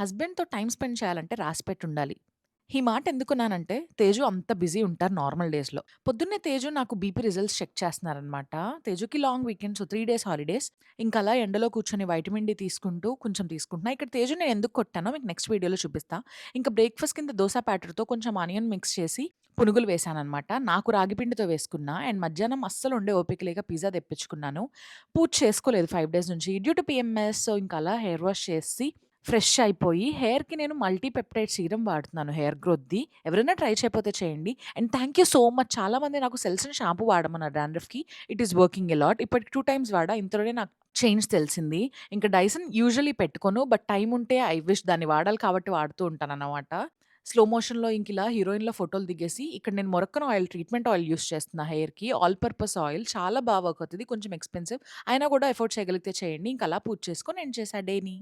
హస్బెండ్‌తో time spend చేయాలంటే రాసిపెట్టుండాలి. ఈ మాట ఎందుకున్నానంటే, తేజు అంత బిజీ ఉంటారు నార్మల్ డేస్‌లో. పొద్దున్నే తేజు నాకు బీపీ రిజల్ట్స్ చెక్ చేస్తున్నారనమాట. తేజుకి long weekend. So, 3 days holidays. ఇంకలా ఎండలో కూర్చొని వైటమిన్ డి తీసుకుంటూ కొంచెం తీసుకుంటున్నా. ఇక్కడ తేజుని నేను ఎందుకు కొట్టానో మీకు నెక్స్ట్ వీడియోలో చూపిస్తా. ఇంకా బ్రేక్‌ఫాస్ట్ కింద దోస బ్యాటర్‌తో కొంచెం ఆనియన్ మిక్స్ చేసి పునుగులు వేశాననమాట. నాకు రాగి పిండితో వేసుకున్నా. అండ్ మధ్యాహ్నం అస్సలు ఉండే ఓపిక లేక పిజ్జా తెప్పించుకున్నాను. పూజ చేసుకోలేదు 5 డేస్ నుంచి. Due to PMS. సో, ఇంకలా హెయిర్ వాష్ చేసి ఫ్రెష్ అయిపోయి హెయిర్‌కి నేను మల్టీ పెప్టైడ్ సీరమ్ వాడుతున్నాను హెయిర్ గ్రోత్‌ది. ఎవరైనా ట్రై చేయకపోతే చేయండి. And thank you so much. చాలామంది నాకు సెల్సన్ షాంపూ వాడమన్నారు డాండ్రఫ్‌కి. It is working a lot. ఇప్పటికి 2 టైమ్స్ వాడా. ఇంతలోనే నాకు చేంజ్ తెలిసింది. ఇంకా డైసన్ యూజువల్లీ పెట్టుకోను. బట్ టైమ్ ఉంటే ఐ విష్ దాన్ని వాడాలి కాబట్టి వాడుతూ ఉంటానన్నమాట. స్లో మోషన్‌లో ఇంకిలా హీరోయిన్‌ల ఫోటోలు దిగేసి ఇక్కడ నేను మొరక్కన్ ఆయిల్ ట్రీట్మెంట్ ఆయిల్ యూజ్ చేస్తున్నా హెయిర్‌కి. ఆల్ పర్పస్ ఆయిల్ చాలా వర్క్ అవుతది. కొంచెం ఎక్స్‌పెన్సివ్. అయినా కూడా ఎఫోర్డ్ చేయగలిగితే చేయండి. ఇంక అలా పూజ చేసుకొని ఎండ్ చేశా డేని.